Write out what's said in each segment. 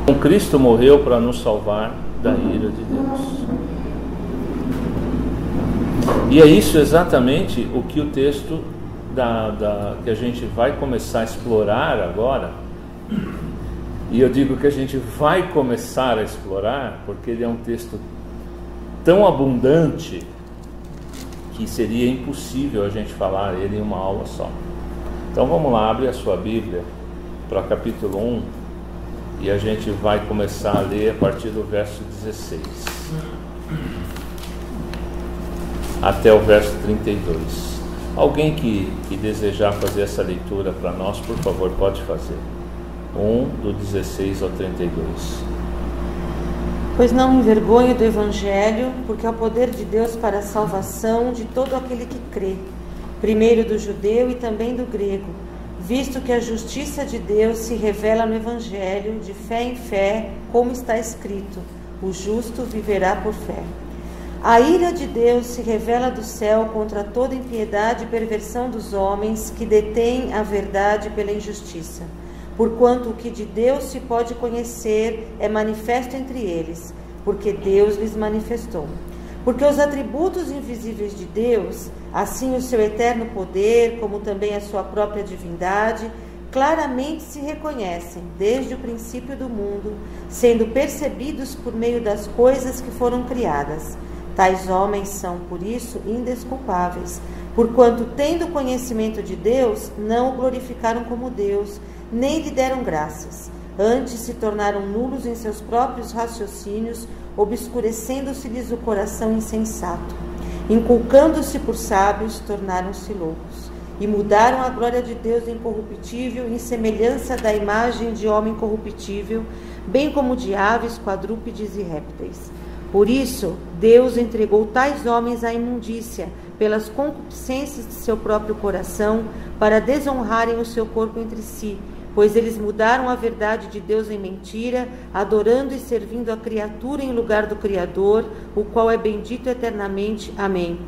Então, Cristo morreu para nos salvar da ira de Deus. E é isso exatamente o que o texto que a gente vai começar a explorar agora. E eu digo que a gente vai começar a explorar porque ele é um texto tão abundante que seria impossível a gente falar ele em uma aula só. Então vamos lá, abre a sua Bíblia para capítulo 1 e a gente vai começar a ler a partir do verso 16 até o verso 32. Alguém que desejar fazer essa leitura para nós, por favor, pode fazer. 1, do 16 ao 32. Pois não me envergonho do Evangelho, porque é o poder de Deus para a salvação de todo aquele que crê, primeiro do judeu e também do grego, visto que a justiça de Deus se revela no Evangelho, de fé em fé, como está escrito: o justo viverá por fé. A ira de Deus se revela do céu contra toda impiedade e perversão dos homens que detêm a verdade pela injustiça. Porquanto o que de Deus se pode conhecer é manifesto entre eles, porque Deus lhes manifestou. Porque os atributos invisíveis de Deus, assim o seu eterno poder, como também a sua própria divindade, claramente se reconhecem desde o princípio do mundo, sendo percebidos por meio das coisas que foram criadas. Tais homens são, por isso, indesculpáveis, porquanto, tendo conhecimento de Deus, não o glorificaram como Deus, nem lhe deram graças. Antes se tornaram nulos em seus próprios raciocínios, obscurecendo-se-lhes o coração insensato. Inculcando-se por sábios, tornaram-se loucos, e mudaram a glória de Deus incorruptível em semelhança da imagem de homem corruptível, bem como de aves, quadrúpedes e répteis. Por isso, Deus entregou tais homens à imundícia, pelas concupiscências de seu próprio coração, para desonrarem o seu corpo entre si, pois eles mudaram a verdade de Deus em mentira, adorando e servindo a criatura em lugar do Criador, o qual é bendito eternamente. Amém.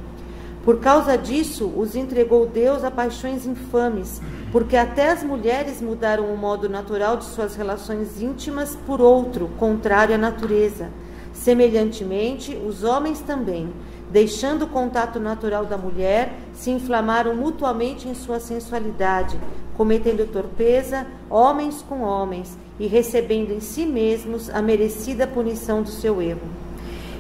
Por causa disso, os entregou Deus a paixões infames, porque até as mulheres mudaram o modo natural de suas relações íntimas por outro, contrário à natureza. Semelhantemente, os homens também, deixando o contato natural da mulher, se inflamaram mutuamente em sua sensualidade, cometendo torpeza, homens com homens, e recebendo em si mesmos a merecida punição do seu erro.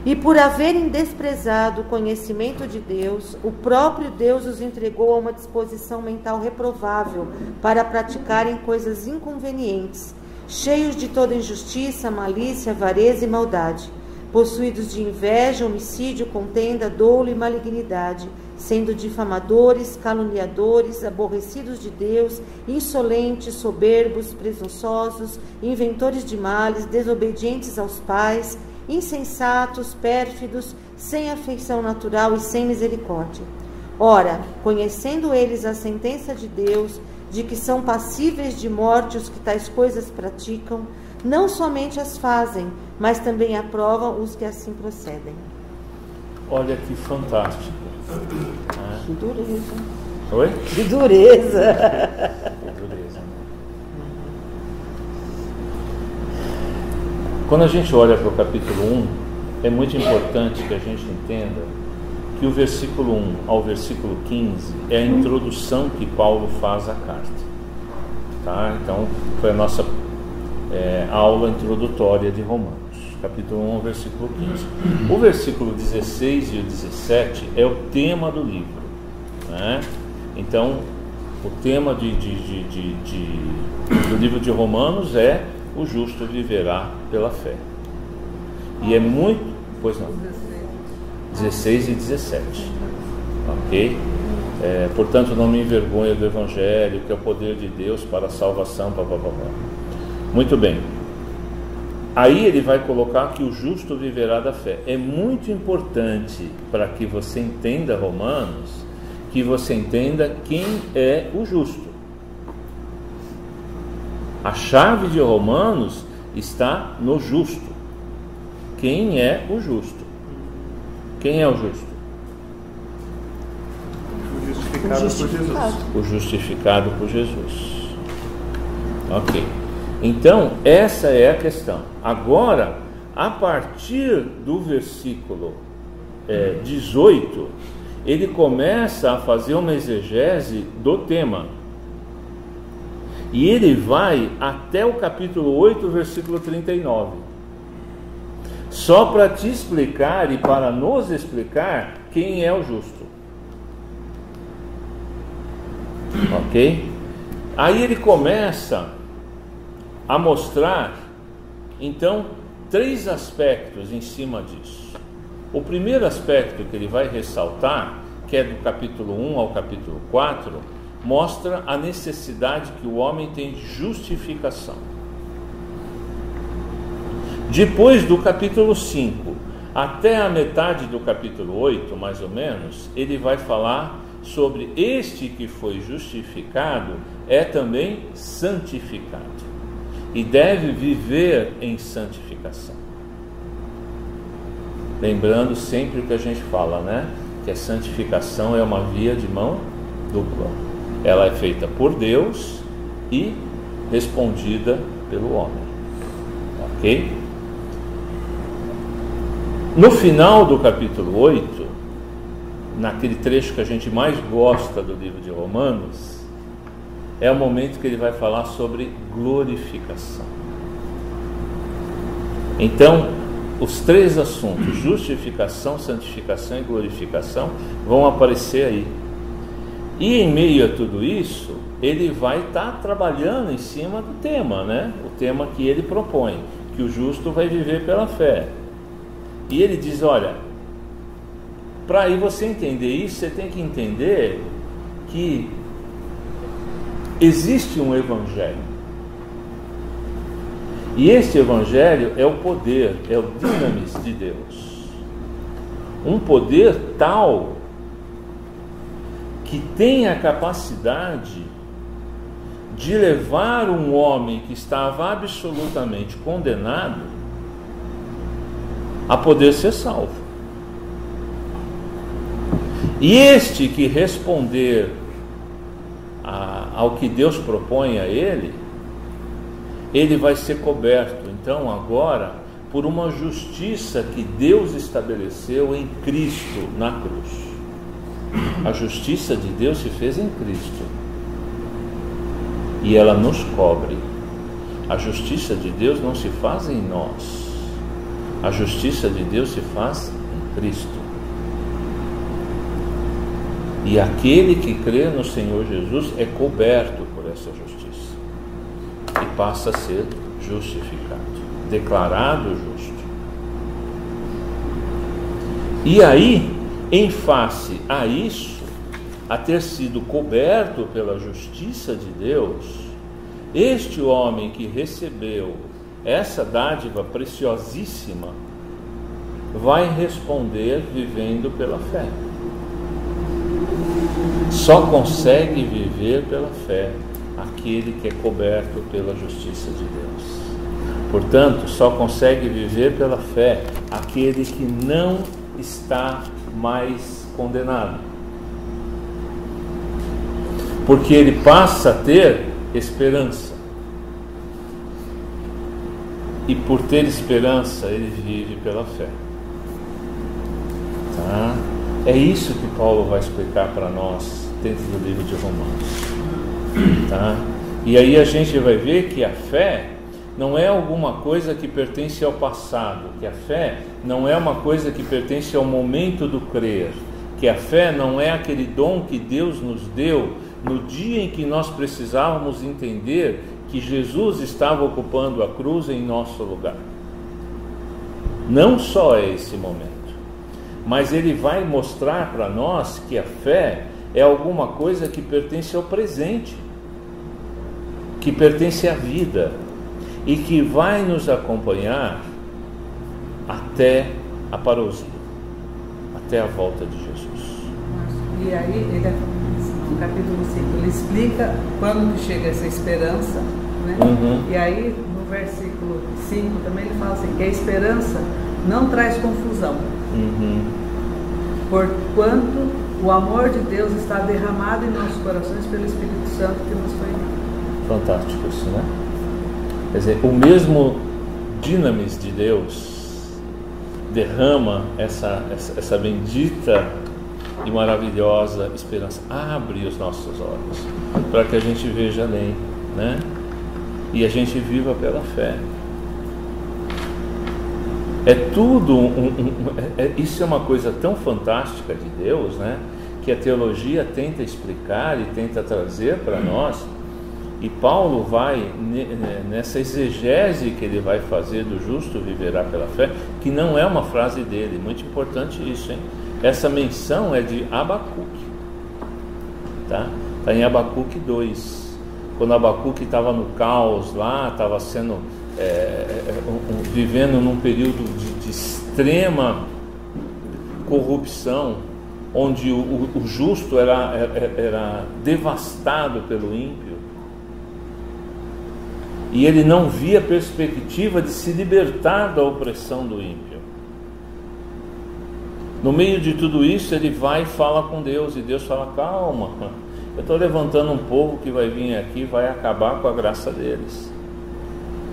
E por haverem desprezado o conhecimento de Deus, o próprio Deus os entregou a uma disposição mental reprovável para praticarem coisas inconvenientes, cheios de toda injustiça, malícia, avareza e maldade, possuídos de inveja, homicídio, contenda, dolo e malignidade, sendo difamadores, caluniadores, aborrecidos de Deus, insolentes, soberbos, presunçosos, inventores de males, desobedientes aos pais, insensatos, pérfidos, sem afeição natural e sem misericórdia. Ora, conhecendo eles a sentença de Deus, de que são passíveis de morte os que tais coisas praticam, não somente as fazem, mas também aprovam os que assim procedem. Olha que fantástico. Que dureza. Oi? Que dureza. Que dureza. Quando a gente olha para o capítulo 1, é muito importante que a gente entenda que o versículo 1 ao versículo 15 é a introdução que Paulo faz à carta. Tá? Então, foi a nossa aula introdutória de Romanos, capítulo 1 ao versículo 15. O versículo 16 e o 17 é o tema do livro, né? Então, o tema do livro de Romanos é: o justo viverá pela fé. E é muito... Pois não. 16 e 17. Ok? Portanto, não me envergonho do Evangelho, que é o poder de Deus para a salvação. Muito bem. Aí ele vai colocar que o justo viverá da fé. É muito importante para que você entenda Romanos, que você entenda quem é o justo. A chave de Romanos está no justo. Quem é o justo? Quem é o justo? O justificado por Jesus. O justificado por Jesus. Ok. Então, essa é a questão. Agora, a partir do versículo 18, ele começa a fazer uma exegese do tema. E ele vai até o capítulo 8, versículo 39. Só para te explicar e para nos explicar quem é o justo. Ok? Aí ele começa a mostrar, então, 3 aspectos em cima disso. O primeiro aspecto que ele vai ressaltar, que é do capítulo 1 ao capítulo 4, mostra a necessidade que o homem tem de justificação. Depois do capítulo 5 até a metade do capítulo 8, mais ou menos, ele vai falar sobre este que foi justificado é também santificado e deve viver em santificação. Lembrando sempre o que a gente fala, né? Que a santificação é uma via de mão dupla. Ela é feita por Deus e respondida pelo homem. Ok? No final do capítulo 8, naquele trecho que a gente mais gosta do livro de Romanos, é o momento que ele vai falar sobre glorificação. Então, os 3 assuntos, justificação, santificação e glorificação, vão aparecer aí. E em meio a tudo isso, ele vai estar trabalhando em cima do tema, né? O tema que ele propõe, que o justo vai viver pela fé. E ele diz, olha, para aí você entender isso, você tem que entender que existe um evangelho. E esse evangelho é o poder, é o dinamis de Deus. Um poder tal que tem a capacidade de levar um homem que estava absolutamente condenado a poder ser salvo. E este que responder ao que Deus propõe a ele vai ser coberto, então, agora, por uma justiça que Deus estabeleceu em Cristo na cruz. A justiça de Deus se fez em Cristo e ela nos cobre. A justiça de Deus não se faz em nós, a justiça de Deus se faz em Cristo. E aquele que crê no Senhor Jesus é coberto por essa justiça e passa a ser justificado, declarado justo. E aí, em face a isso, a ter sido coberto pela justiça de Deus, este homem que recebeu essa dádiva preciosíssima vai responder vivendo pela fé. Só consegue viver pela fé aquele que é coberto pela justiça de Deus. Portanto, só consegue viver pela fé aquele que não está mais condenado, porque ele passa a ter esperança, e por ter esperança ele vive pela fé. Tá? É isso que Paulo vai explicar para nós dentro do livro de Romanos. Tá? E aí a gente vai ver que a fé não é alguma coisa que pertence ao passado, que a fé não é uma coisa que pertence ao momento do crer, que a fé não é aquele dom que Deus nos deu no dia em que nós precisávamos entender que Jesus estava ocupando a cruz em nosso lugar. Não só é esse momento, mas ele vai mostrar para nós que a fé é alguma coisa que pertence ao presente, que pertence à vida e que vai nos acompanhar até a parousia, até a volta de Jesus. E aí, ele, no capítulo 5, ele explica quando chega essa esperança, né? E aí, no versículo 5 também ele fala assim, que a esperança não traz confusão, porquanto o amor de Deus está derramado em nossos corações pelo Espírito Santo que nos foi dado. Fantástico isso, né? Quer dizer, o mesmo dinamis de Deus derrama essa bendita e maravilhosa esperança. Abre os nossos olhos para que a gente veja além, né? E a gente viva pela fé. É tudo isso é uma coisa tão fantástica de Deus, né? Que a teologia tenta explicar e tenta trazer para nós. E Paulo vai nessa exegese que ele vai fazer do justo viverá pela fé, que não é uma frase dele, muito importante isso, hein? Essa menção é de Abacuque, tá? Está em Abacuque 2, quando Abacuque estava no caos lá, estava sendo vivendo num período de extrema corrupção, onde o justo era devastado pelo ímpio, e ele não via perspectiva de se libertar da opressão do ímpio. No meio de tudo isso, ele vai e fala com Deus, e Deus fala: calma, eu estou levantando um povo que vai vir aqui e vai acabar com a graça deles.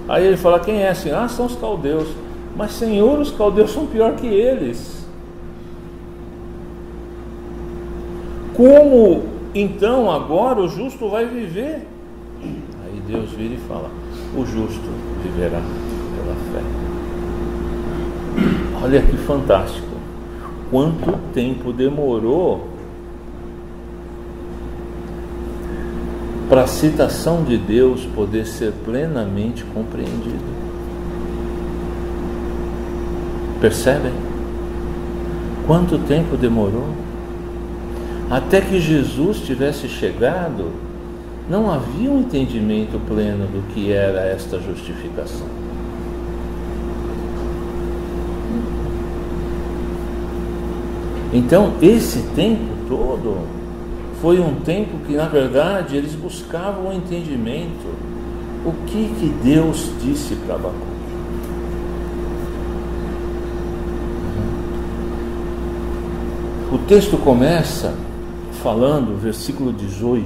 Aí ele fala: quem é assim? Ah, são os caldeus. Mas Senhor, os caldeus são pior que eles. Como então agora o justo vai viver? Aí Deus vira e fala: o justo viverá pela fé. Olha que fantástico. Quanto tempo demorou para a citação de Deus poder ser plenamente compreendida? Percebem? Quanto tempo demorou? Até que Jesus tivesse chegado, não havia um entendimento pleno do que era esta justificação. Então, esse tempo todo foi um tempo que, na verdade, eles buscavam o entendimento. O que Deus disse para Abacuque? O texto começa falando, versículo 18,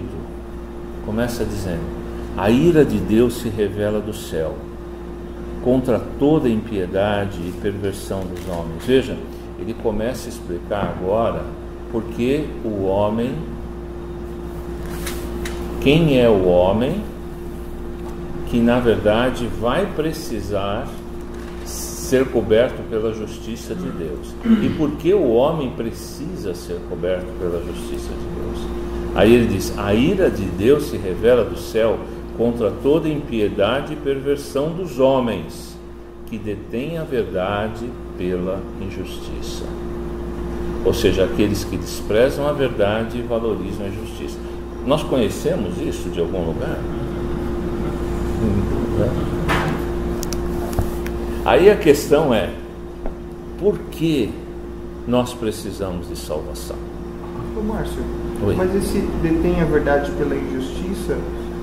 começa dizendo: a ira de Deus se revela do céu contra toda impiedade e perversão dos homens. Veja, ele começa a explicar agora porque o homem, quem é o homem que na verdade vai precisar ser coberto pela justiça de Deus, e por que o homem precisa ser coberto pela justiça de Deus. Aí ele diz: a ira de Deus se revela do céu contra toda impiedade e perversão dos homens que detêm a verdade pela injustiça. Ou seja, aqueles que desprezam a verdade e valorizam a justiça. Nós conhecemos isso de algum lugar? Aí a questão é: por que nós precisamos de salvação? Ô Márcio, Oi. Mas esse detém a verdade pela injustiça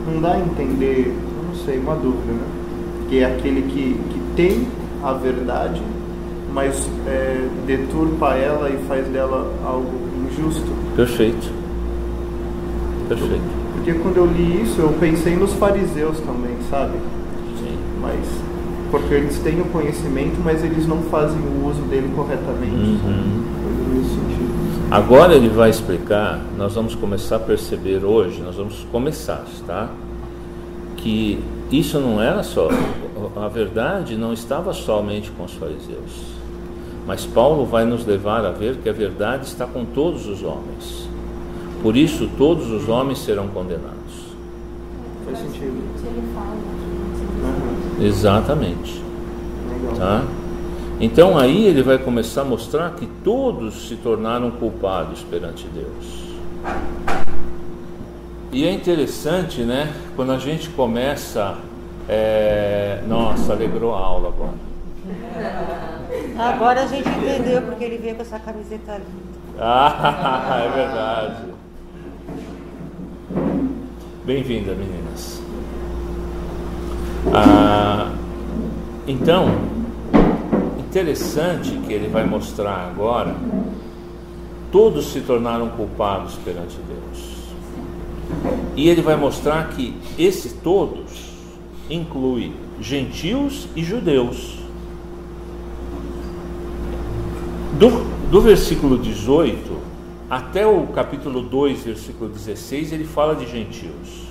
não dá a entender, eu não sei, uma dúvida, né? Que é aquele que tem a verdade, mas deturpa ela e faz dela algo injusto. Perfeito. Perfeito. Porque quando eu li isso, eu pensei nos fariseus também, sabe? Sim. Mas porque eles têm o conhecimento, mas eles não fazem o uso dele corretamente. Coisa nesse sentido. Agora ele vai explicar, nós vamos começar a perceber hoje, nós vamos começar, tá? Que isso não era só, a verdade não estava somente com os fariseus, mas Paulo vai nos levar a ver que a verdade está com todos os homens. Por isso todos os homens serão condenados. Faz sentido. Exatamente. Legal. Tá? Então aí ele vai começar a mostrar que todos se tornaram culpados perante Deus. E é interessante, né? Quando a gente começa... Nossa, alegrou a aula agora. Agora a gente entendeu porque ele veio com essa camiseta linda. Ah, é verdade. Bem-vinda, meninas. Então, interessante que ele vai mostrar agora, todos se tornaram culpados perante Deus. E ele vai mostrar que esse todos inclui gentios e judeus. Do versículo 18 até o capítulo 2, versículo 16, ele fala de gentios.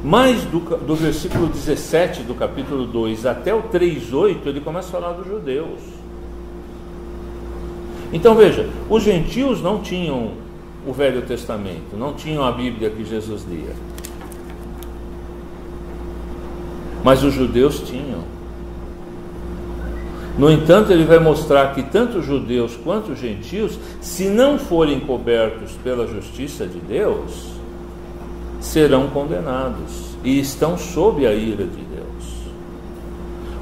Mas do versículo 17 do capítulo 2 até o 3:8, ele começa a falar dos judeus. Então veja, os gentios não tinham o Velho Testamento, não tinham a Bíblia que Jesus lia. Mas os judeus tinham. No entanto, ele vai mostrar que tanto os judeus quanto os gentios, se não forem cobertos pela justiça de Deus, serão condenados e estão sob a ira de Deus.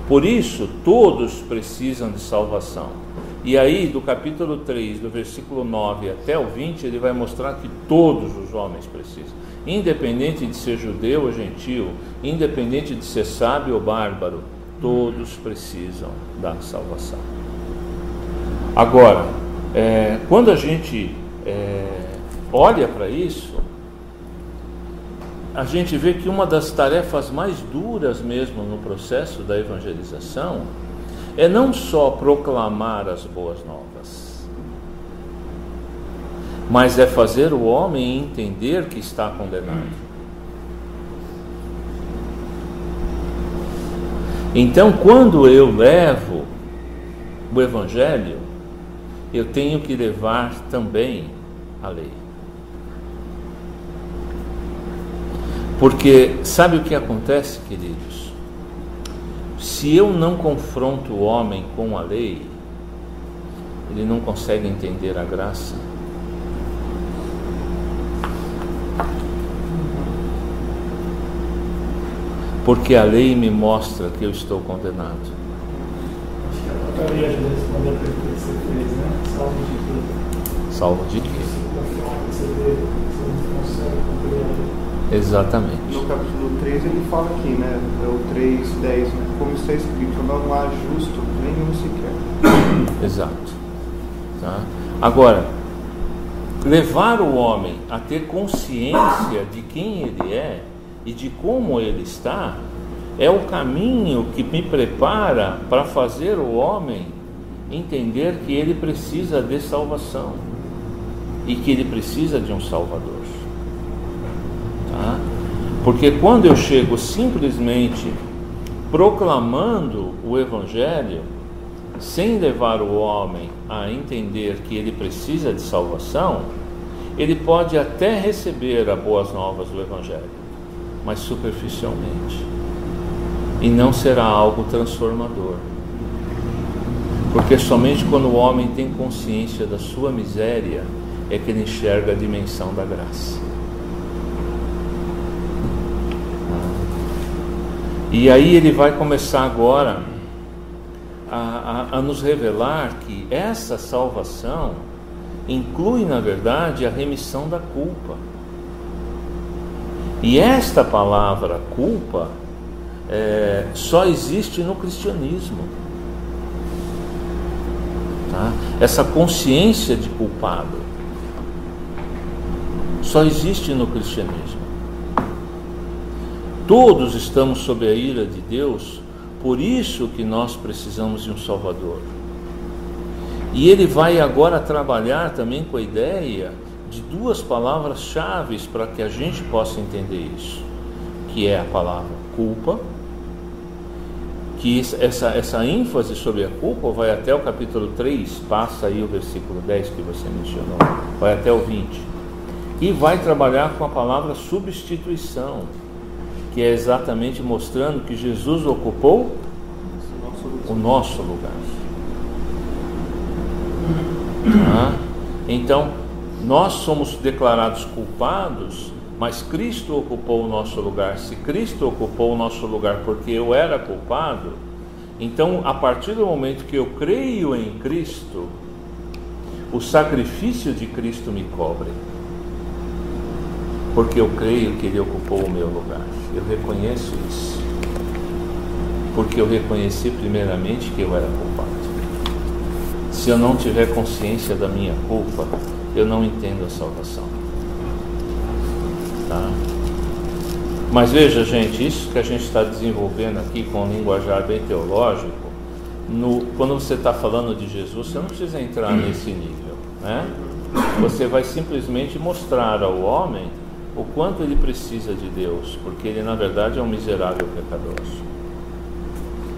Por isso, todos precisam de salvação. E aí, do capítulo 3, do versículo 9 até o 20, ele vai mostrar que todos os homens precisam. Independente de ser judeu ou gentio, independente de ser sábio ou bárbaro, todos precisam da salvação. Agora, quando a gente olha para isso, a gente vê que uma das tarefas mais duras mesmo no processo da evangelização é não só proclamar as boas novas, mas é fazer o homem entender que está condenado. Então, quando eu levo o Evangelho, eu tenho que levar também a lei. Porque sabe o que acontece, queridos? Se eu não confronto o homem com a lei, ele não consegue entender a graça. Porque a lei me mostra que eu estou condenado. Acho que a portaria já respondeu a pergunta que você fez, né? Salvo de quê? Salvo de quê? Você não consegue cumprir a lei. Exatamente. No capítulo 3 ele fala aqui, né? É o 3:10, né? Como está escrito, não há justo nenhum sequer. Exato. Tá? Agora, levar o homem a ter consciência de quem ele é e de como ele está, é o caminho que me prepara para fazer o homem entender que ele precisa de salvação e que ele precisa de um Salvador. Tá? Porque quando eu chego simplesmente proclamando o Evangelho, sem levar o homem a entender que ele precisa de salvação, ele pode até receber as boas novas do Evangelho, mas superficialmente, e não será algo transformador. Porque somente quando o homem tem consciência da sua miséria é que ele enxerga a dimensão da graça. E aí ele vai começar agora a nos revelar que essa salvação inclui, na verdade, a remissão da culpa. E esta palavra culpa só existe no cristianismo. Tá? Essa consciência de culpado só existe no cristianismo. Todos estamos sob a ira de Deus, por isso que nós precisamos de um Salvador. E ele vai agora trabalhar também com a ideia de duas palavras-chave para que a gente possa entender isso, que é a palavra culpa, que essa ênfase sobre a culpa vai até o capítulo 3, passa aí o versículo 10 que você mencionou, vai até o 20, e vai trabalhar com a palavra substituição, que é exatamente mostrando que Jesus ocupou o nosso lugar. Tá? Então, nós somos declarados culpados, mas Cristo ocupou o nosso lugar. Se Cristo ocupou o nosso lugar porque eu era culpado, então, a partir do momento que eu creio em Cristo, o sacrifício de Cristo me cobre. Porque eu creio que Ele ocupou o meu lugar. Eu reconheço isso. Porque eu reconheci primeiramente que eu era culpado. Se eu não tiver consciência da minha culpa, eu não entendo a salvação. Tá? Mas veja, gente, isso que a gente está desenvolvendo aqui com um linguajar bem teológico, quando você está falando de Jesus, você não precisa entrar nesse nível, né? Você vai simplesmente mostrar ao homem o quanto ele precisa de Deus, porque ele na verdade é um miserável pecador.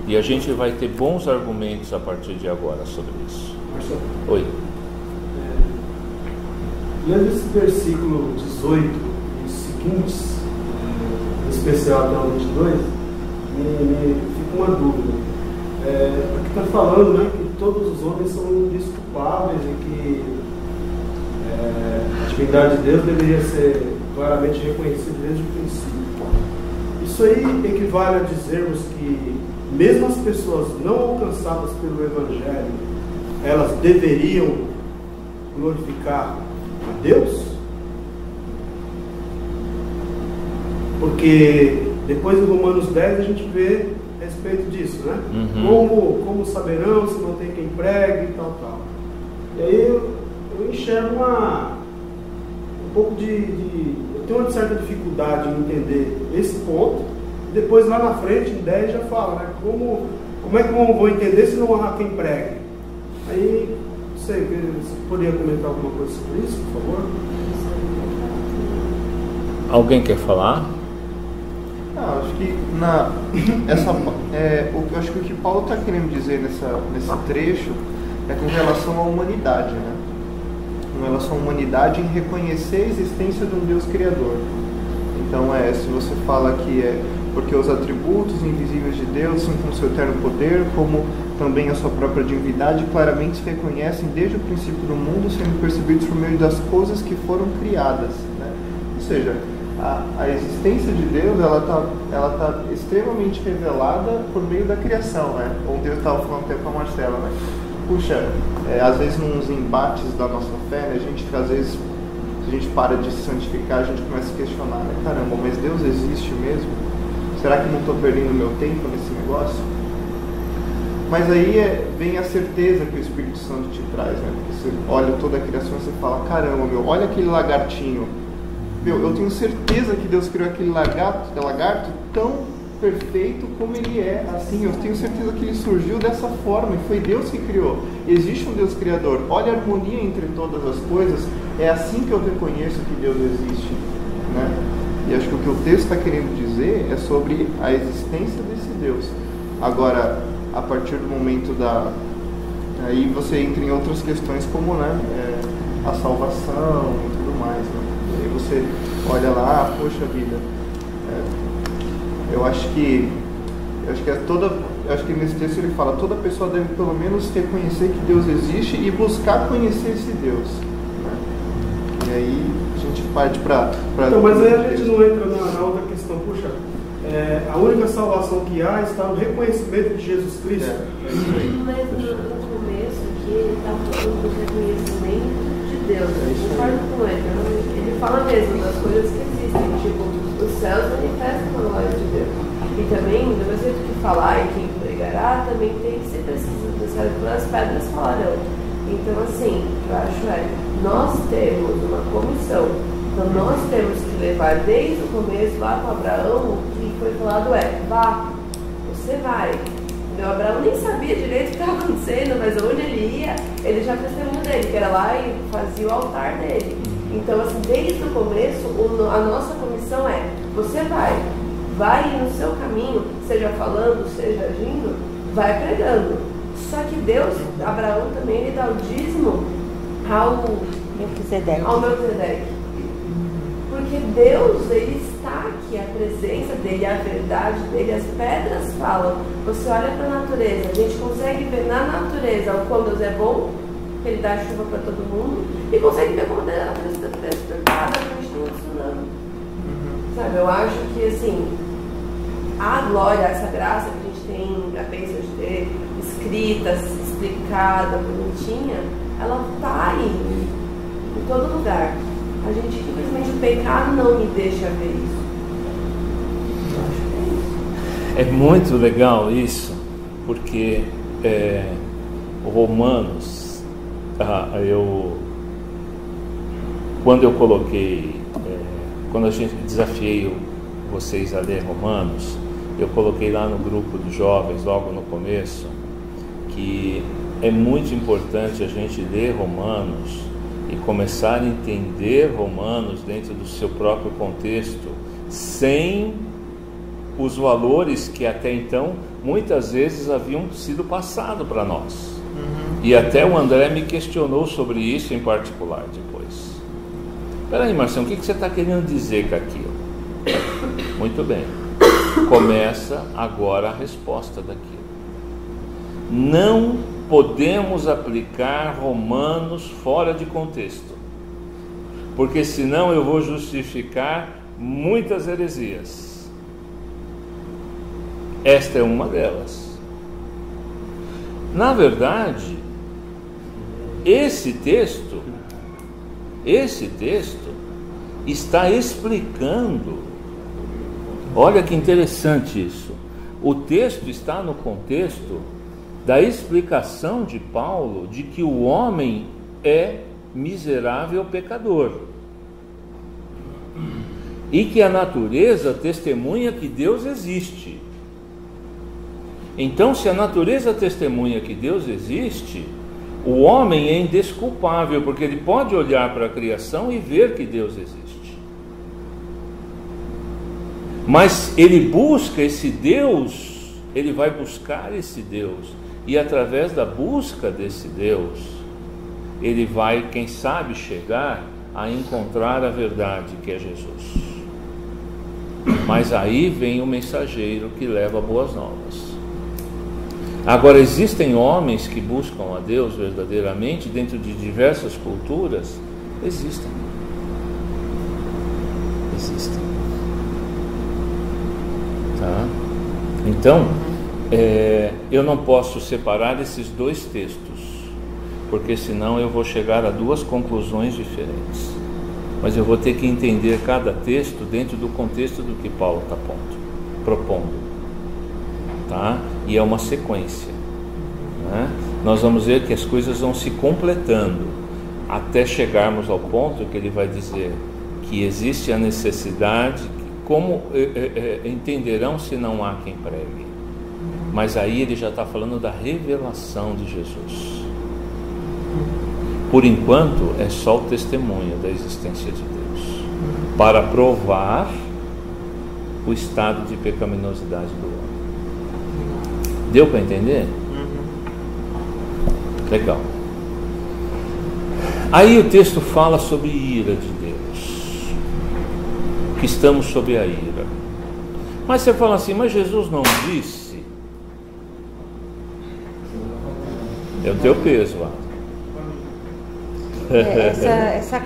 E a gente vai ter bons argumentos a partir de agora sobre isso. Marcelo, Oi. lendo esse versículo 18 e os seguintes, em especial até o 22, me fica uma dúvida. Aqui está falando, né, que todos os homens são indesculpáveis e que a divindade de Deus deveria ser claramente reconhecida desde o princípio. Isso aí equivale a dizermos que mesmo as pessoas não alcançadas pelo Evangelho, elas deveriam glorificar a Deus? Porque depois em Romanos 10 a gente vê a respeito disso, né? Como saberão se não tem quem pregue e tal. E aí eu enxergo um pouco eu tenho uma certa dificuldade em entender esse ponto. Depois lá na frente, em 10, já fala, né? Como é que eu vou entender se não há quem pregue? Aí, não sei, você poderia comentar alguma coisa sobre isso, por favor? Alguém quer falar? Acho que eu acho que o que Paulo está querendo dizer nesse trecho é com relação à humanidade, né? Com relação à humanidade em reconhecer a existência de um Deus Criador. Então, se você fala que porque os atributos invisíveis de Deus, assim como seu eterno poder, como também a sua própria divindade, claramente se reconhecem desde o princípio do mundo, sendo percebidos por meio das coisas que foram criadas, né? Ou seja, a existência de Deus, ela tá extremamente revelada por meio da criação, né? Como Deus estava falando até com a Marcela, né? Puxa, às vezes nos embates da nossa fé, né, às vezes, se a gente para de se santificar, a gente começa a questionar, né? Caramba, mas Deus existe mesmo? Será que não estou perdendo meu tempo nesse negócio? Mas aí vem a certeza que o Espírito Santo te traz, né? Porque você olha toda a criação e você fala, caramba, olha aquele lagartinho. Eu tenho certeza que Deus criou aquele lagarto tão perfeito como ele é, assim, eu tenho certeza que ele surgiu dessa forma, e foi Deus que criou. Existe um Deus Criador, olha a harmonia entre todas as coisas, é assim que eu reconheço que Deus existe, né? E acho que o que o texto está querendo dizer é sobre a existência desse Deus. Agora, a partir do momento aí você entra em outras questões como, né, a salvação e tudo mais, né? E aí você olha lá, poxa vida, eu acho que nesse texto ele fala, toda pessoa deve pelo menos reconhecer que Deus existe e buscar conhecer esse Deus, né? E aí a gente parte para então, mas aí a gente não entra na outra questão, puxa, a única salvação que há está no reconhecimento de Jesus Cristo. Mas no começo aqui ele está falando do reconhecimento de Deus, eu concordo com ele. Ele fala mesmo das coisas que existem, tipo, os céus manifestam a glória de Deus. E também, do mesmo jeito que falar e quem pregará, também tem que ser preciso do céu pelas pedras falarão. Então, assim, eu acho nós temos uma comissão. Então, nós temos que levar desde o começo lá com Abraão, o que foi falado vá, você vai. Entendeu? Abraão nem sabia direito o que estava acontecendo, mas onde ele ia, ele já testemunhou dele, que era lá e fazia o altar dele. Então, assim, desde o começo, a nossa comissão você vai no seu caminho, seja falando, seja agindo, vai pregando. Só que Deus, Abraão também, ele dá o dízimo ao Melquisedeque. Porque Deus, ele está aqui, a presença dele, a verdade dele, as pedras falam. Você olha para a natureza, a gente consegue ver na natureza o quão Deus é bom, que ele dá chuva para todo mundo, e consegue ver como a natureza está perturbada, a gente não funcionando. Sabe, eu acho que assim, a glória, essa graça que a gente tem a bênção de ter escrita, explicada, bonitinha, ela está aí, em todo lugar. A gente, simplesmente, o pecado não me deixa ver isso. Eu acho que é isso. É muito legal isso, porque Romanos, quando eu coloquei, quando a gente desafiei vocês a ler Romanos. Eu coloquei lá no grupo dos jovens, logo no começo, que é muito importante a gente ler Romanos e começar a entender Romanos dentro do seu próprio contexto, sem os valores que até então muitas vezes haviam sido passados para nós. E até o André me questionou sobre isso em particular depois. Espera aí, Marcelo, o que você está querendo dizer com aquilo? Muito bem, começa agora a resposta daquilo. Não podemos aplicar Romanos fora de contexto, porque senão eu vou justificar muitas heresias. Esta é uma delas. Na verdade, esse texto está explicando. Olha que interessante isso. O texto está no contexto da explicação de Paulo de que o homem é miserável pecador e que a natureza testemunha que Deus existe. Então, se a natureza testemunha que Deus existe, o homem é indesculpável, porque ele pode olhar para a criação e ver que Deus existe. Mas ele busca esse Deus, ele vai buscar esse Deus, e através da busca desse Deus, ele vai, quem sabe, chegar a encontrar a verdade, que é Jesus. Mas aí vem o mensageiro que leva boas novas. Agora, existem homens que buscam a Deus verdadeiramente dentro de diversas culturas? Existem. Tá? Então, eu não posso separar esses dois textos, porque senão eu vou chegar a duas conclusões diferentes. Mas eu vou ter que entender cada texto dentro do contexto do que Paulo está propondo. Tá? E é uma sequência, né? Nós vamos ver que as coisas vão se completando até chegarmos ao ponto que ele vai dizer que existe a necessidade, como entenderão se não há quem pregue. Mas aí ele já está falando da revelação de Jesus. Por enquanto é só o testemunho da existência de Deus, para provar o estado de pecaminosidade do homem. Deu para entender? Legal. Aí o texto fala sobre ira de Deus, que estamos sob a ira. Mas você fala assim, mas Jesus não disse? É o teu peso lá.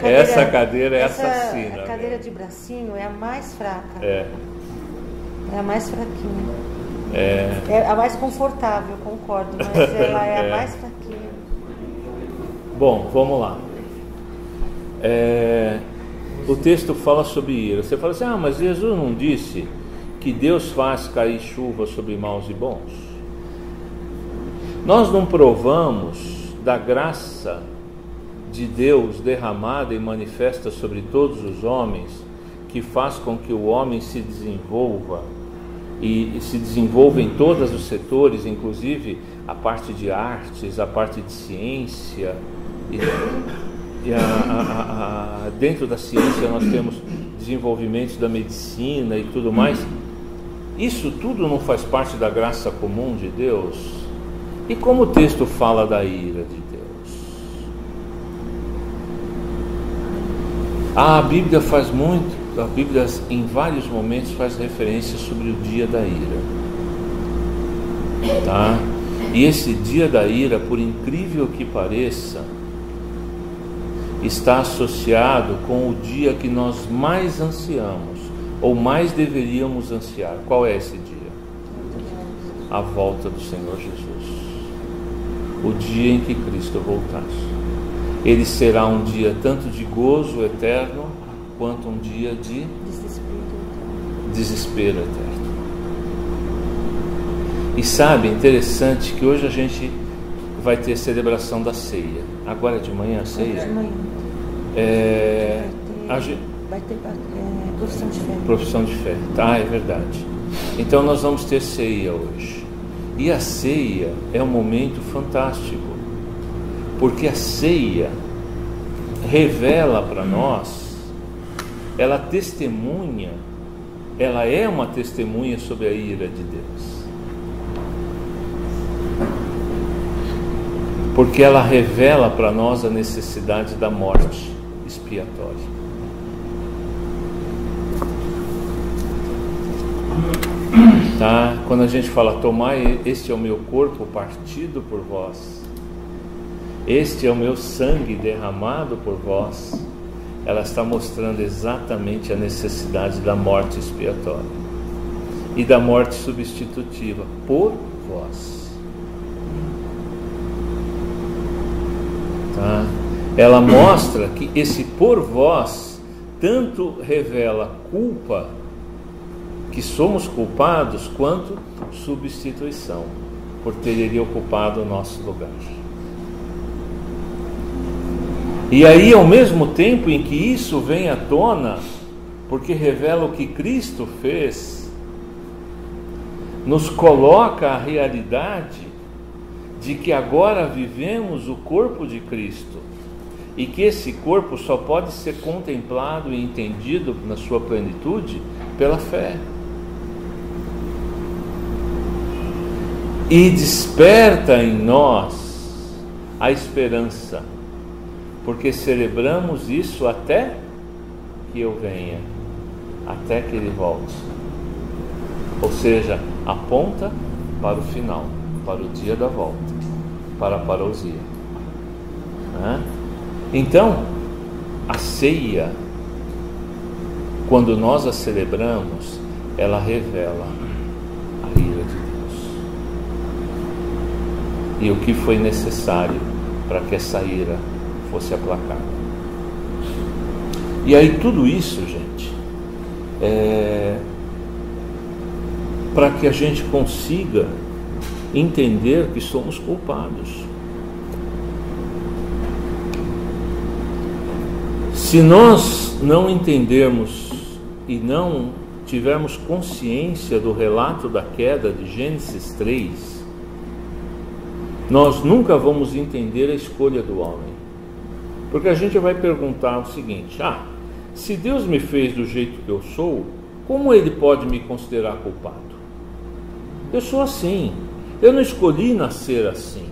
Essa cadeira é assassina. A cadeira de bracinho é a mais fraca. É a mais fraquinha. É a mais confortável, concordo, mas ela é a mais fraquinha. Bom, vamos lá. O texto fala sobre ira. Você fala assim, mas Jesus não disse que Deus faz cair chuva sobre maus e bons? Nós não provamos da graça de Deus derramada e manifesta sobre todos os homens, que faz com que o homem se desenvolva, e se desenvolve em todos os setores, inclusive a parte de artes, a parte de ciência, e dentro da ciência nós temos desenvolvimento da medicina e tudo mais. Isso tudo não faz parte da graça comum de Deus? E como o texto fala da ira de Deus? A Bíblia faz muito. A Bíblia em vários momentos faz referência sobre o dia da ira, tá? E esse dia da ira, por incrível que pareça, está associado com o dia que nós mais ansiamos, ou mais deveríamos ansiar. Qual é esse dia? A volta do Senhor Jesus, o dia em que Cristo voltar. Ele será um dia tanto de gozo eterno, quanto um dia de desespero eterno. E sabe, interessante que hoje a gente vai ter celebração da ceia. Agora de manhã a ceia? Vai ter profissão de fé. Profissão de fé. Tá, é verdade. Então nós vamos ter ceia hoje. E a ceia é um momento fantástico, porque a ceia revela para nós, ela testemunha, ela é uma testemunha sobre a ira de Deus. Porque ela revela para nós a necessidade da morte expiatória. Tá? Quando a gente fala, tomai, este é o meu corpo partido por vós, este é o meu sangue derramado por vós, ela está mostrando exatamente a necessidade da morte expiatória e da morte substitutiva por vós. Tá? Ela mostra que esse por vós tanto revela culpa, que somos culpados, quanto substituição, por ter ele ocupado o nosso lugar. E aí, ao mesmo tempo em que isso vem à tona, porque revela o que Cristo fez, nos coloca a realidade de que agora vivemos o corpo de Cristo, e que esse corpo só pode ser contemplado e entendido na sua plenitude pela fé. E desperta em nós a esperança, porque celebramos isso até que eu venha, até que ele volte. Ou seja, aponta para o final, para o dia da volta, para a parousia. Então, a ceia, quando nós a celebramos, ela revela a ira de Deus e o que foi necessário para que essa ira fosse aplacada. E aí tudo isso, gente, para que a gente consiga entender que somos culpados. Se nós não entendermos e não tivermos consciência do relato da queda de Gênesis 3, nós nunca vamos entender a escolha do homem. Porque a gente vai perguntar o seguinte: se Deus me fez do jeito que eu sou, como ele pode me considerar culpado? Eu sou assim, eu não escolhi nascer assim.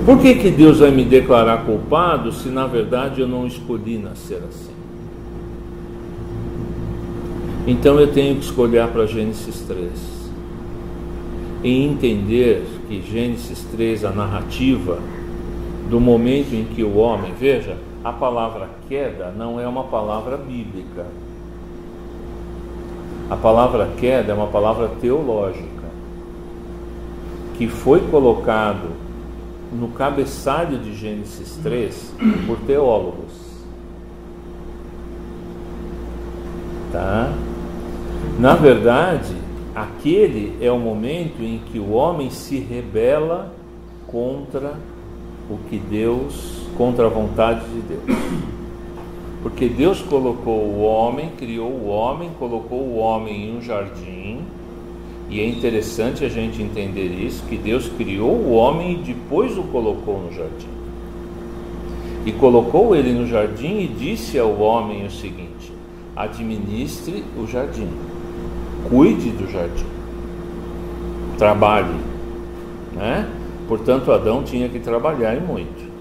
Por que Deus vai me declarar culpado se na verdade eu não escolhi nascer assim? Então eu tenho que escolher para Gênesis 3 e entender que Gênesis 3, a narrativa do momento em que o homem, veja, a palavra queda não é uma palavra bíblica. A palavra queda é uma palavra teológica que foi colocado no cabeçalho de Gênesis 3 por teólogos. Tá? Na verdade, aquele é o momento em que o homem se rebela contra o que Deus, contra a vontade de Deus. Porque Deus colocou o homem, criou o homem, colocou o homem em um jardim. E é interessante a gente entender isso, que Deus criou o homem e depois o colocou no jardim. E colocou ele no jardim e disse ao homem o seguinte: administre o jardim, cuide do jardim, trabalhe, né? Portanto, Adão tinha que trabalhar e muito.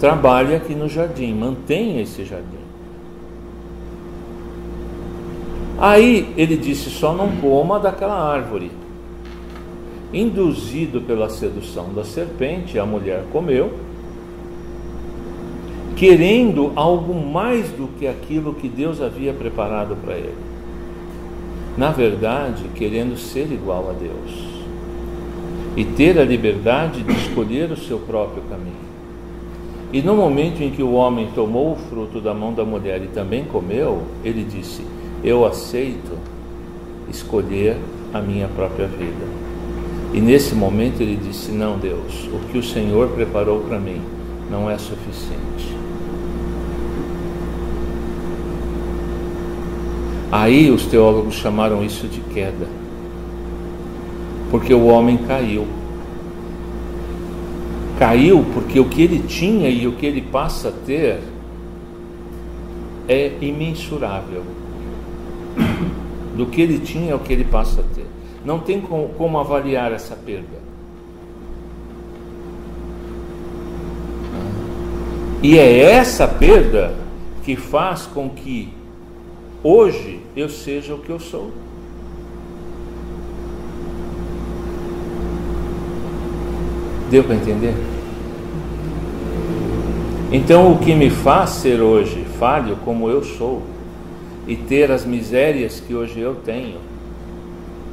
Trabalhe aqui no jardim, mantenha esse jardim. Aí ele disse: só não coma daquela árvore. Induzido pela sedução da serpente, a mulher comeu, querendo algo mais do que aquilo que Deus havia preparado para ele. Na verdade, querendo ser igual a Deus e ter a liberdade de escolher o seu próprio caminho. E no momento em que o homem tomou o fruto da mão da mulher e também comeu, ele disse: eu aceito escolher a minha própria vida. E nesse momento ele disse: não, Deus, o que o Senhor preparou para mim não é suficiente. Aí os teólogos chamaram isso de queda, porque o homem caiu. Caiu porque o que ele tinha e o que ele passa a ter é imensurável. Do que ele tinha ao que ele passa a ter. Não tem como avaliar essa perda. E é essa perda que faz com que hoje eu seja o que eu sou. Deu para entender? Então o que me faz ser hoje falho como eu sou e ter as misérias que hoje eu tenho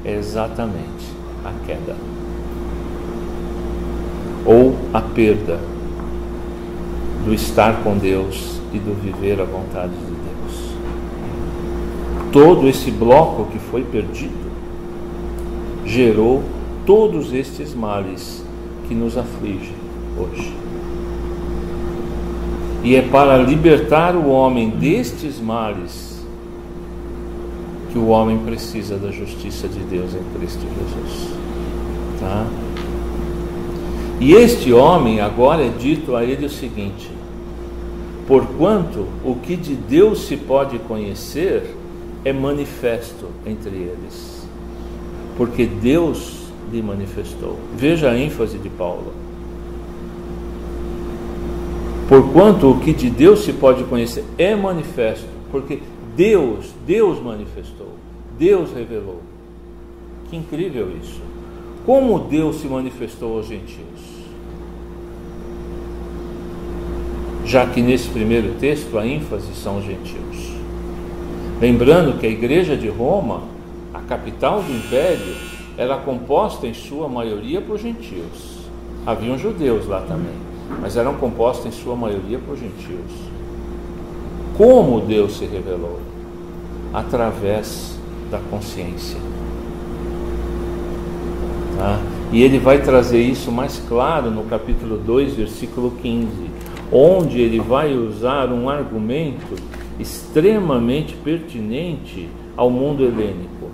é exatamente a queda ou a perda do estar com Deus e do viver a vontade de Deus. Todo esse bloco que foi perdido gerou todos estes males que nos afligem hoje. E é para libertar o homem destes males que o homem precisa da justiça de Deus em Cristo Jesus. Tá? E este homem, agora é dito a ele o seguinte: porquanto o que de Deus se pode conhecer é manifesto entre eles, porque Deus lhe manifestou. Veja a ênfase de Paulo. Porquanto o que de Deus se pode conhecer é manifesto, porque Deus manifestou, Deus revelou. Que incrível isso! Como Deus se manifestou aos gentios? Já que nesse primeiro texto a ênfase são os gentios. Lembrando que a igreja de Roma, a capital do império, era composta em sua maioria por gentios. Haviam judeus lá também, mas eram compostas em sua maioria por gentios. Como Deus se revelou? Através da consciência. Tá? E ele vai trazer isso mais claro no capítulo 2, versículo 15, onde ele vai usar um argumento extremamente pertinente ao mundo helênico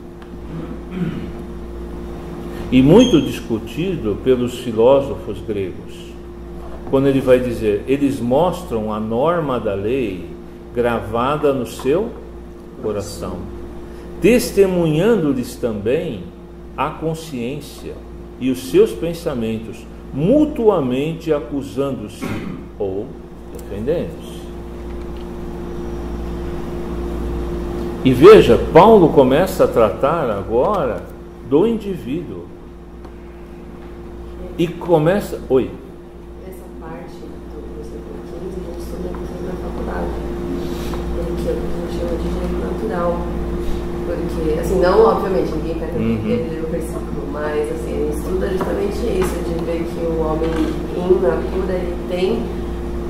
e muito discutido pelos filósofos gregos, quando ele vai dizer: eles mostram a norma da lei gravada no seu coração, testemunhando-lhes também a consciência e os seus pensamentos, mutuamente acusando-se ou defendendo-se. E veja, Paulo começa a tratar agora do indivíduo. E começa... Oi. Essa parte do versículo 15 a gente estuda inclusive na faculdade. Porque a gente chama de direito natural. Porque, assim, não, obviamente, ninguém vai ter o versículo, mas, assim, ele estuda justamente isso, de ver que o homem in natura, ele tem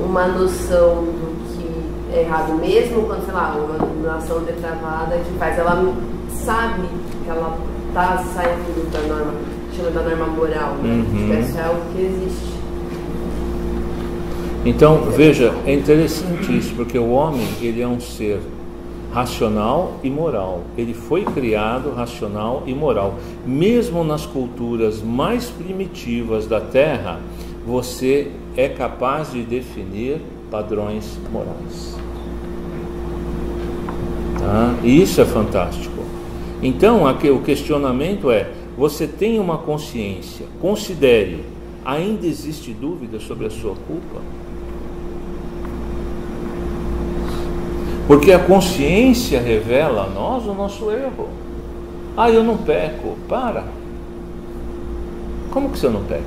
uma noção do que é errado, mesmo quando, sei lá, uma ação depravada que faz, ela sabe que ela está saindo da norma, chama da norma moral, né? Isso é algo que existe. Então, veja, é interessante isso, porque o homem, ele é um ser racional e moral. Ele foi criado racional e moral. Mesmo nas culturas mais primitivas da Terra, você é capaz de definir padrões morais. Tá? E isso é fantástico. Então, aqui, o questionamento é: você tem uma consciência, considere, ainda existe dúvida sobre a sua culpa? Porque a consciência revela a nós o nosso erro. Ah, eu não peco. Para. Como que você não peca?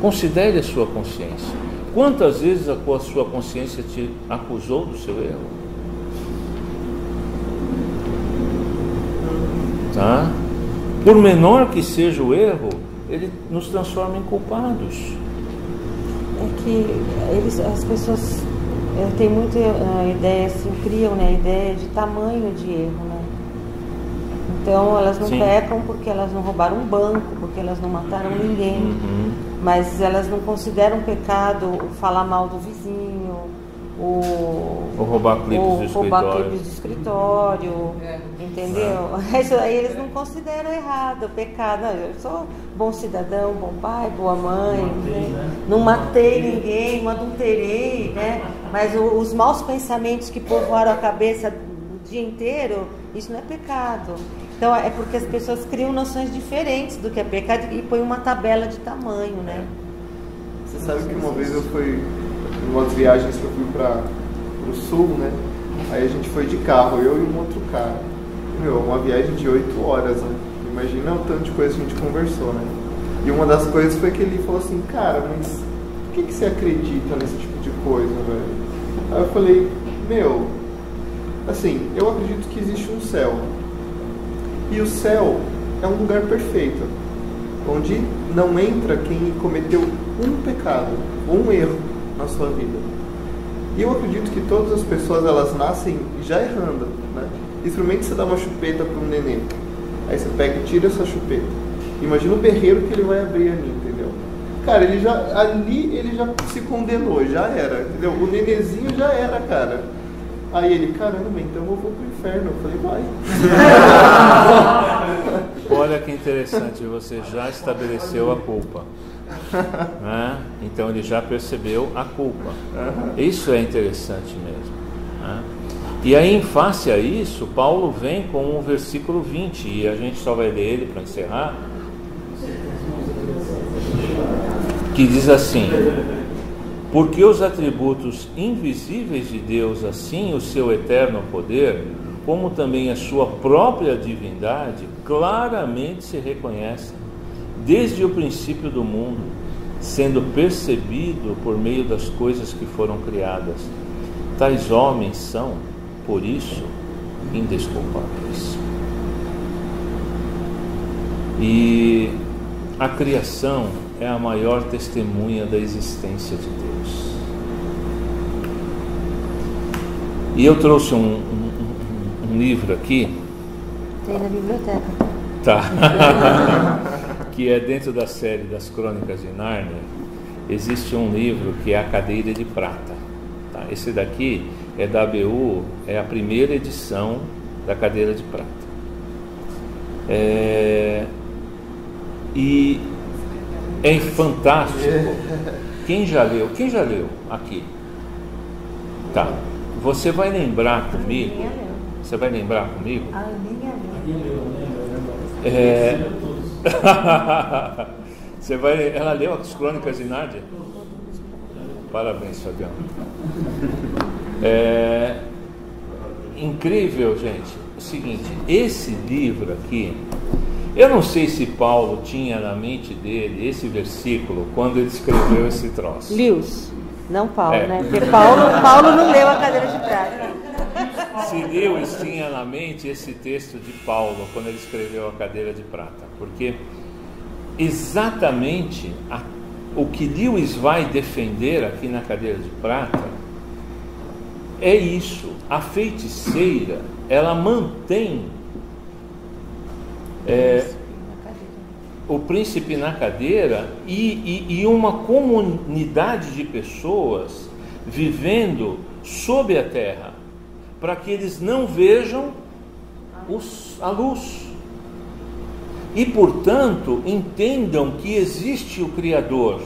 Considere a sua consciência. Quantas vezes a sua consciência te acusou do seu erro? Tá? Por menor que seja o erro, ele nos transforma em culpados. É que as pessoas têm muito a ideia, assim, criam, né, a ideia de tamanho de erro, né? Então elas não pecam porque elas não roubaram um banco, porque elas não mataram ninguém. mas elas não consideram pecado o falar mal do vizinho, o roubar clipes do escritório, entendeu? Isso aí eles não consideram errado, o pecado. Não, eu sou bom cidadão, bom pai, boa mãe, não matei ninguém, não adulterei, né? Mas os maus pensamentos que povoaram a cabeça o dia inteiro, isso não é pecado. Então é porque as pessoas criam noções diferentes do que é pecado e põem uma tabela de tamanho, né? Você sabe que uma vez eu fui em umas viagens que eu fui para o sul, né? Aí a gente foi de carro, eu e um outro cara. Uma viagem de 8 horas, né? Imagina o tanto de coisa que a gente conversou, né? E uma das coisas foi que ele falou assim, cara, mas por que você acredita nesse tipo de coisa, velho? Aí eu falei, assim, eu acredito que existe um céu. E o céu é um lugar perfeito, onde não entra quem cometeu um pecado, ou um erro na sua vida. E eu acredito que todas as pessoas, elas nascem já errando, né? Experimenta você dar uma chupeta para um neném. Aí você pega e tira essa chupeta. Imagina o berreiro que ele vai abrir ali, entendeu? Cara, ele já se condenou, já era, entendeu? O nenenzinho já era, cara. Aí ele, caramba, então eu vou pro inferno. Eu falei, vai. Olha que interessante, você já estabeleceu a culpa. Né? Então ele já percebeu a culpa. Isso é interessante mesmo. Né? E aí, em face a isso, Paulo vem com o versículo 20, e a gente só vai ler ele para encerrar, que diz assim: porque os atributos invisíveis de Deus, assim o seu eterno poder, como também a sua própria divindade, claramente se reconhecem desde o princípio do mundo, sendo percebido por meio das coisas que foram criadas. Tais homens são, por isso, indesculpáveis. E a criação é a maior testemunha da existência de Deus. E eu trouxe um livro aqui. Tem na biblioteca. Tá. Que é dentro da série das Crônicas de Nárnia. Existe um livro que é A Cadeira de Prata. Tá? Esse daqui é da ABU, é a primeira edição da Cadeira de Prata. E é fantástico. Quem já leu? Quem já leu aqui? Tá. Você vai lembrar comigo? Você vai lembrar comigo? A Aninha leu. Ela leu as Crônicas de Nárnia? Parabéns, Fabiano. Incrível, gente. O seguinte, esse livro aqui, eu não sei se Paulo tinha na mente dele esse versículo quando ele escreveu esse troço. Lewis, não Paulo, né? Porque Paulo não leu a Cadeira de Prata. Se Lewis tinha na mente esse texto de Paulo quando ele escreveu a Cadeira de Prata, porque exatamente o que Lewis vai defender aqui na Cadeira de Prata é isso. A feiticeira, ela mantém o príncipe na cadeira e uma comunidade de pessoas vivendo sob a terra, para que eles não vejam a luz e, portanto, entendam que existe o Criador.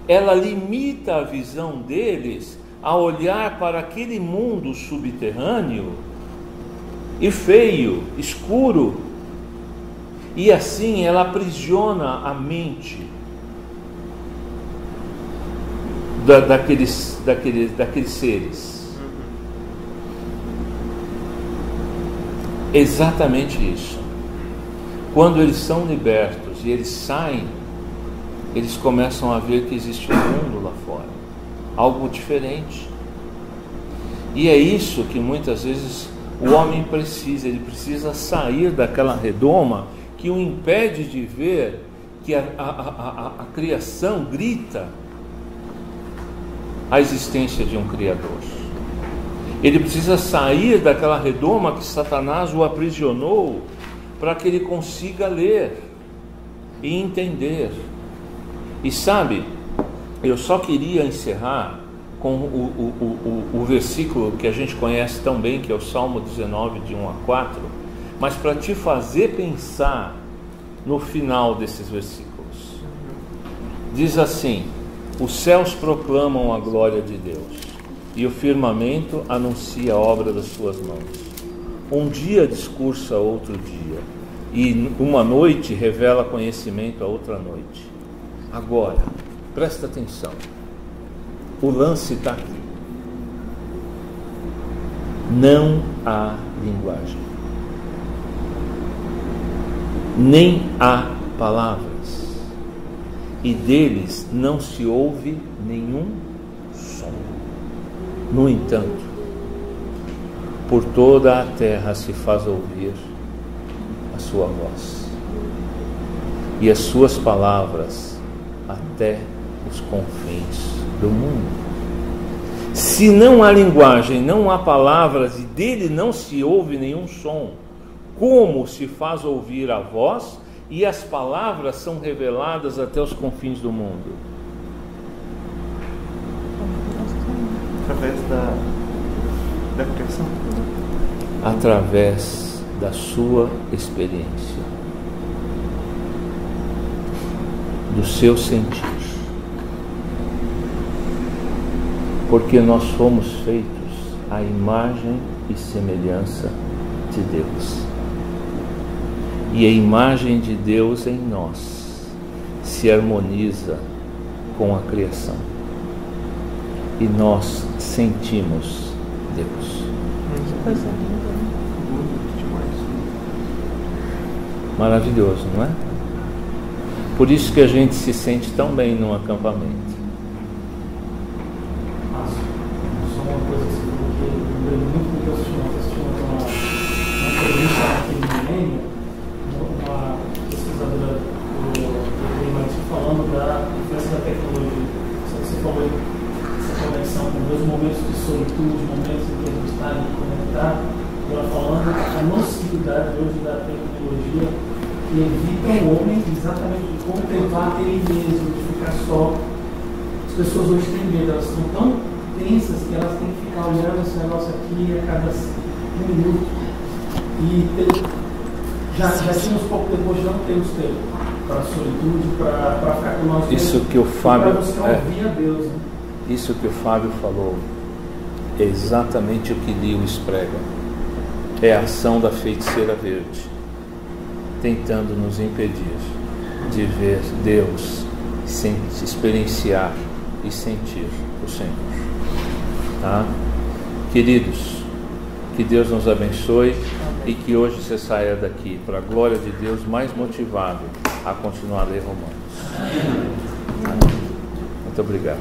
Ela limita a visão deles a olhar para aquele mundo subterrâneo e feio, escuro, e assim ela aprisiona a mente daqueles seres. Exatamente isso. Quando eles são libertos e eles saem, eles começam a ver que existe um mundo lá fora, algo diferente. E é isso que muitas vezes o homem precisa. Ele precisa sair daquela redoma que o impede de ver que a criação grita a existência de um Criador. Ele precisa sair daquela redoma que Satanás o aprisionou, para que ele consiga ler e entender E sabe, eu só queria encerrar com o versículo que a gente conhece tão bem, que é o Salmo 19, de 1 a 4, mas para te fazer pensar no final desses versículos. Diz assim: os céus proclamam a glória de Deus, e o firmamento anuncia a obra das suas mãos. Um dia discursa outro dia, e uma noite revela conhecimento a outra noite. Agora, presta atenção, o lance está aqui. Não há linguagem, nem há palavras, e deles não se ouve nenhum som. No entanto, por toda a terra se faz ouvir a sua voz, e as suas palavras até os confins do mundo. Se não há linguagem, não há palavras, e dele não se ouve nenhum som, como se faz ouvir a voz e as palavras são reveladas até os confins do mundo? Através da criação? Através da sua experiência, do seu sentir. Porque nós fomos feitos à imagem e semelhança de Deus. E a imagem de Deus em nós se harmoniza com a criação. E nós sentimos Deus. Coisa linda. Maravilhoso, não é? Por isso que a gente se sente tão bem num acampamento. Só uma coisa que você falou que eu lembrei muito porque eu assisti uma entrevista aqui no Milênio, uma pesquisadora do MIT falando da influência da tecnologia. Só que você falou essa conexão com dois momentos de solitude, momentos em que a gente está ali conectado, e ela falando a nocividade hoje da tecnologia que evita o homem exatamente de contemplar ele mesmo, de ficar só. As pessoas hoje têm medo, elas estão tão tensas que elas têm que ficar olhando esse negócio aqui a cada minuto. E já tínhamos pouco tempo, hoje não temos tempo para a solitude, para ficar com nós mesmos. Isso que o Fábio, para buscar ouvir a Deus, né? Isso que o Fábio falou é exatamente o que Lewis prega. É a ação da feiticeira verde, tentando nos impedir de ver Deus, experienciar e sentir o Senhor. Tá? Queridos, que Deus nos abençoe e que hoje você saia daqui, para a glória de Deus, mais motivado a continuar a ler Romanos. Muito obrigado.